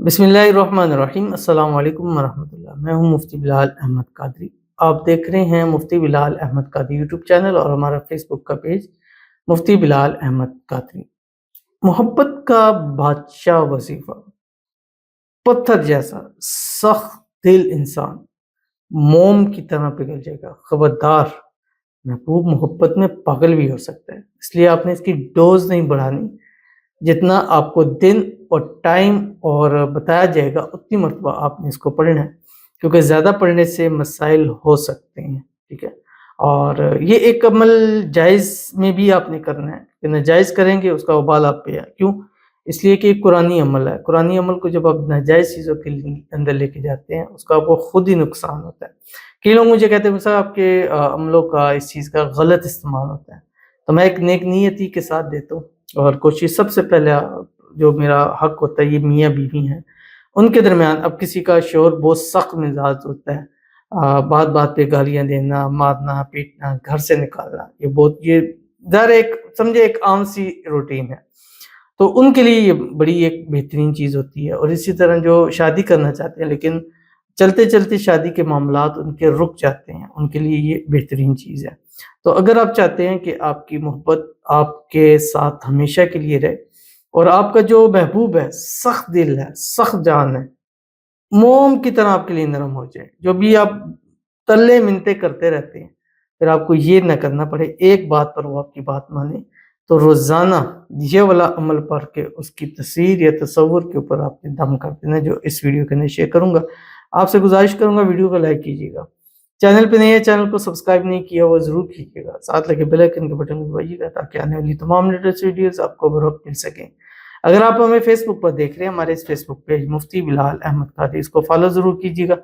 بسم اللہ الرحمن الرحیم۔ السلام علیکم ورحمۃ اللہ۔ میں ہوں مفتی بلال احمد قادری۔ آپ دیکھ رہے ہیں مفتی بلال احمد قادری یوٹیوب چینل اور ہمارا فیس بک کا پیج مفتی بلال احمد قادری۔ محبت کا بادشاہ وظیفہ، پتھر جیسا سخت دل انسان موم کی طرح پگھل جائے گا۔ خبردار، محبوب محبت میں پاگل بھی ہو سکتا ہے، اس لیے آپ نے اس کی ڈوز نہیں بڑھانی۔ جتنا آپ کو دن اور ٹائم اور بتایا جائے گا اتنی مرتبہ آپ نے اس کو پڑھنا ہے، کیونکہ زیادہ پڑھنے سے مسائل ہو سکتے ہیں، ٹھیک ہے۔ اور یہ ایک عمل جائز میں بھی آپ نے کرنا ہے، کہ ناجائز کریں گے اس کا وبال آپ پہ ہے۔ کیوں؟ اس لیے کہ ایک قرآنی عمل ہے۔ قرآنی عمل کو جب آپ ناجائز چیزوں کے اندر لے کے جاتے ہیں اس کا آپ کو خود ہی نقصان ہوتا ہے۔ کئی لوگ مجھے کہتے ہیں صاحب آپ کے عملوں کا اس چیز کا غلط استعمال ہوتا ہے، تو میں ایک نیک نیتی کے ساتھ دیتا ہوں اور کوشش سب سے پہلے جو میرا حق ہوتا ہے، یہ میاں بیوی ہیں ان کے درمیان۔ اب کسی کا شوہر بہت سخت مزاج ہوتا ہے، بات بات پہ گالیاں دینا، مارنا پیٹنا، گھر سے نکالنا، یہ ظاہر ایک سمجھے ایک عام سی روٹین ہے، تو ان کے لیے یہ بڑی ایک بہترین چیز ہوتی ہے۔ اور اسی طرح جو شادی کرنا چاہتے ہیں لیکن چلتے چلتے شادی کے معاملات ان کے رک جاتے ہیں، ان کے لیے یہ بہترین چیز ہے۔ تو اگر آپ چاہتے ہیں کہ آپ کی محبت آپ کے ساتھ ہمیشہ کے لیے رہے اور آپ کا جو محبوب ہے سخت دل ہے، سخت جان ہے، موم کی طرح آپ کے لیے نرم ہو جائے، جو بھی آپ تلے منتے کرتے رہتے ہیں، پھر آپ کو یہ نہ کرنا پڑے، ایک بات پر وہ آپ کی بات مانے، تو روزانہ یہ والا عمل پڑھ کے اس کی تصویر یا تصور کے اوپر آپ نے دم کر دینا، جو اس ویڈیو کے اندر شیئر کروں گا۔ آپ سے گزارش کروں گا ویڈیو کو لائک کیجیے گا، چینل پہ نہیں ہے چینل کو سبسکرائب نہیں کیا وہ ضرور کیجیے گا، ساتھ لگے بیل آئیکن کے بٹن کو دبائیے گا تاکہ آنے والی تمام لیٹسٹ ویڈیوز آپ کو بروقت مل سکیں۔ اگر آپ ہمیں فیس بک پر دیکھ رہے ہیں، ہمارے اس فیس بک پیج مفتی بلال احمد قادری، اس کو فالو ضرور کیجیے گا۔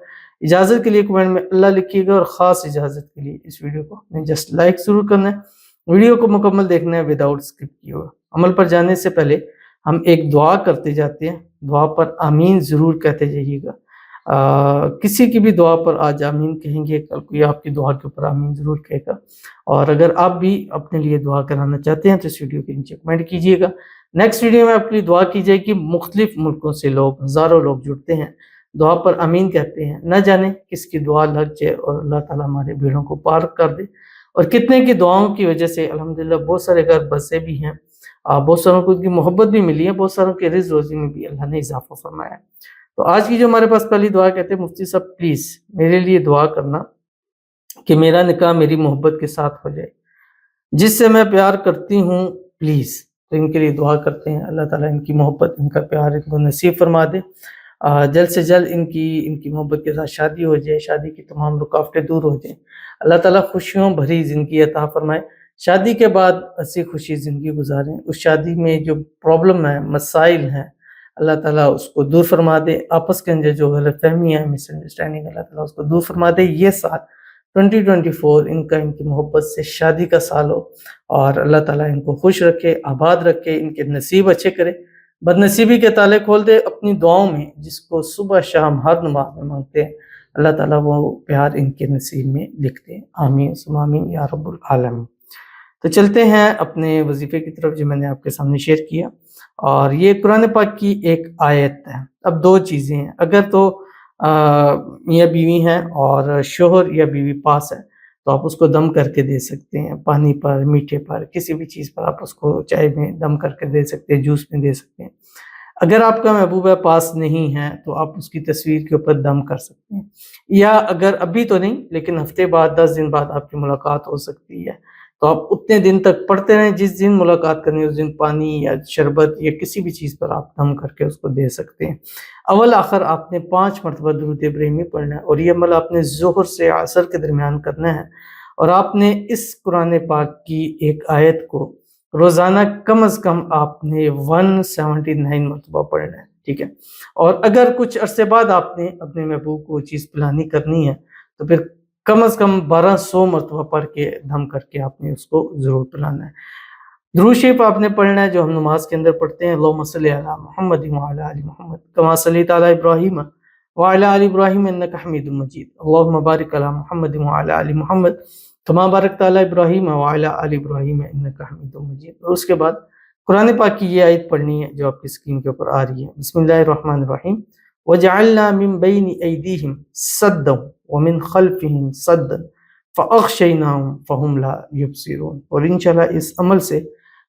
اجازت کے لیے کمنٹ میں اللہ لکھیے گا، اور خاص اجازت کے لیے اس ویڈیو کو نے جسٹ لائک ضرور کرنا ہے، ویڈیو کو مکمل دیکھنا ہے وداؤٹ اسکپ کیے ہوئے۔ عمل پر جانے سے پہلے ہم ایک دعا کرتے جاتے ہیں، دعا پر آمین ضرور کہتے جائیے گا۔ کسی کی بھی دعا پر آج آمین کہیں گے، کل کوئی آپ کی دعا کے اوپر آمین ضرور کہے گا۔ اور اگر آپ بھی اپنے لیے دعا کرانا چاہتے ہیں تو اس ویڈیو کے نیچے کمنٹ کیجیے گا۔ نیکسٹ ویڈیو میں آپ کے لیے دعا کی جائے گی، مختلف ملکوں سے لوگ، ہزاروں لوگ جڑتے ہیں، دعا پر آمین کہتے ہیں، نہ جانے کس کی دعا لگ جائے اور اللہ تعالیٰ ہمارے بھیڑوں کو پار کر دے۔ اور کتنے کی دعاؤں کی وجہ سے الحمدللہ بہت سارے گھر بسے بھی ہیں، بہت ساروں کو ان کی محبت بھی ملی ہے، بہت ساروں کے رزق روزی میں بھی اللہ نے اضافہ فرمایا ہے۔ تو آج کی جو ہمارے پاس پہلی دعا کہتے ہیں مفتی صاحب پلیز میرے لیے دعا کرنا کہ میرا نکاح میری محبت کے ساتھ ہو جائے، جس سے میں پیار کرتی ہوں پلیز۔ تو ان کے لیے دعا کرتے ہیں، اللہ تعالیٰ ان کی محبت، ان کا پیار ان کو نصیب فرما دے، جلد سے جلد ان کی محبت کے ساتھ شادی ہو جائے، شادی کی تمام رکاوٹیں دور ہو جائیں، اللہ تعالیٰ خوشیوں بھری زندگی عطا فرمائے، شادی کے بعد ہنسی خوشی زندگی گزاریں، اس شادی میں جو پرابلم ہے، مسائل ہیں، اللہ تعالیٰ اس کو دور فرما دے، آپس کے اندر جو غلط فہمی ہے، مس انڈرسٹینڈنگ، اللہ تعالیٰ اس کو دور فرما دے۔ یہ سال 2024 ان کی محبت سے شادی کا سال ہو، اور اللہ تعالیٰ ان کو خوش رکھے، آباد رکھے، ان کے نصیب اچھے کرے، بد نصیبی کے تالے کھول دے اپنی دعاؤں میں، جس کو صبح شام ہر نماز میں مانگتے ہیں، اللہ تعالیٰ وہ پیار ان کے نصیب میں لکھتے ہیں۔ آمین ثم آمین یا رب العالمین۔ تو چلتے ہیں اپنے وظیفے کی طرف جو میں نے آپ کے سامنے شیئر کیا، اور یہ قرآن پاک کی ایک آیت ہے۔ اب دو چیزیں ہیں، اگر تو میاں بیوی ہیں اور شوہر یا بیوی پاس ہے تو آپ اس کو دم کر کے دے سکتے ہیں، پانی پر، میٹھے پر، کسی بھی چیز پر آپ اس کو چائے میں دم کر کے دے سکتے ہیں، جوس میں دے سکتے ہیں۔ اگر آپ کا محبوب پاس نہیں ہے تو آپ اس کی تصویر کے اوپر دم کر سکتے ہیں، یا اگر ابھی تو نہیں لیکن ہفتے بعد 10 دن بعد آپ کی ملاقات ہو سکتی ہے، تو آپ اتنے دن تک پڑھتے رہیں، جس دن ملاقات کرنی ہے اس دن پانی یا شربت یا کسی بھی چیز پر آپ دم کر کے اس کو دے سکتے ہیں۔ اول آخر آپ نے 5 مرتبہ درود ابراہیمی پڑھنا ہے، اور یہ عمل آپ نے ظہر سے عصر کے درمیان کرنا ہے، اور آپ نے اس قرآن پاک کی ایک آیت کو روزانہ کم از کم آپ نے 179 مرتبہ پڑھنا ہے، ٹھیک ہے۔ اور اگر کچھ عرصے بعد آپ نے اپنے محبوب کو وہ چیز پلانی کرنی ہے تو پھر کم از کم 1200 مرتبہ پڑھ کے دم کر کے آپ نے اس کو ضرور پلانا ہے۔ درود شریف آپ نے پڑھنا ہے جو ہم نماز کے اندر پڑھتے ہیں، اللہم صلی علی محمد وعلی آل محمد کما صلیت علی ابراہیم وعلی آل ابراہیم انک حمید مجید، اللہم بارک علی محمد وعلی آل محمد کما بارکت علی ابراہیم وعلی آل ابراہیم انک حمید مجید۔ اور اس کے بعد قرآن پاک کی یہ آیت پڑھنی ہے جو آپ کی اسکرین کے اوپر آ رہی ہے۔ بسم اللہ الرحمن الرحیم وَجَعَلْنَا مِن بَيْنِ أَيْدِيهِمْ سَدًّا وَمِن خَلْفِهِمْ سَدًّا فَأَغْشَيْنَاهُمْ فَهُمْ لَا يُبْصِرُونَ۔ اور انشاءاللہ اس عمل سے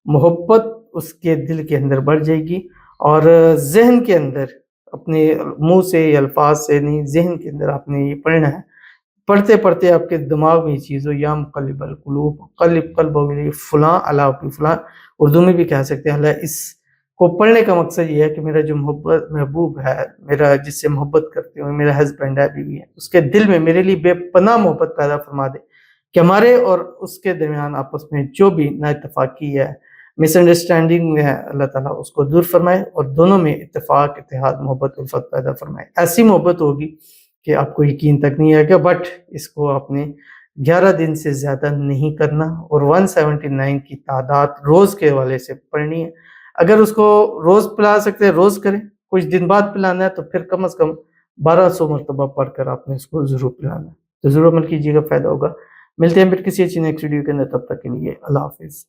محبت اس کے دل کے اندر بڑھ جائے گی، اور ذہن کے اندر اپنے منہ سے یا الفاظ سے نہیں، ذہن کے اندر آپ نے یہ پڑھنا ہے۔ پڑھتے پڑھتے آپ کے دماغ میں یہ چیز ہو، یا مقلب القلوب قلب قلب فلاں اللہ کی فلاں، اردو میں بھی کہہ سکتے ہیں۔ اللہ اس کو پڑھنے کا مقصد یہ ہے کہ میرا جو محبوب ہے، میرا جس سے محبت کرتے ہوں، میرا ہسبینڈ ہے، بیوی ہے، اس کے دل میں میرے لیے بے پناہ محبت پیدا فرما دے، کہ ہمارے اور اس کے درمیان آپس میں جو بھی نا اتفاقی ہے، مس انڈرسٹینڈنگ ہے، اللہ تعالیٰ اس کو دور فرمائے اور دونوں میں اتفاق، اتحاد، محبت، الفت پیدا فرمائے۔ ایسی محبت ہوگی کہ آپ کو یقین تک نہیں آئے گا، بٹ اس کو آپ نے 11 دن سے زیادہ نہیں کرنا، اور 179 کی تعداد روز کے حوالے سے پڑھنی ہے۔ اگر اس کو روز پلا سکتے ہیں روز کریں، کچھ دن بعد پلانا ہے تو پھر کم از کم 1200 مرتبہ پڑھ کر آپ نے اس کو ضرور پلانا ہے، تو ضرور عمل کیجیے گا، فائدہ ہوگا۔ ملتے ہیں پھر کسی اچھی نیکسٹ ویڈیو کے اندر، تب تک کے لیے اللہ حافظ۔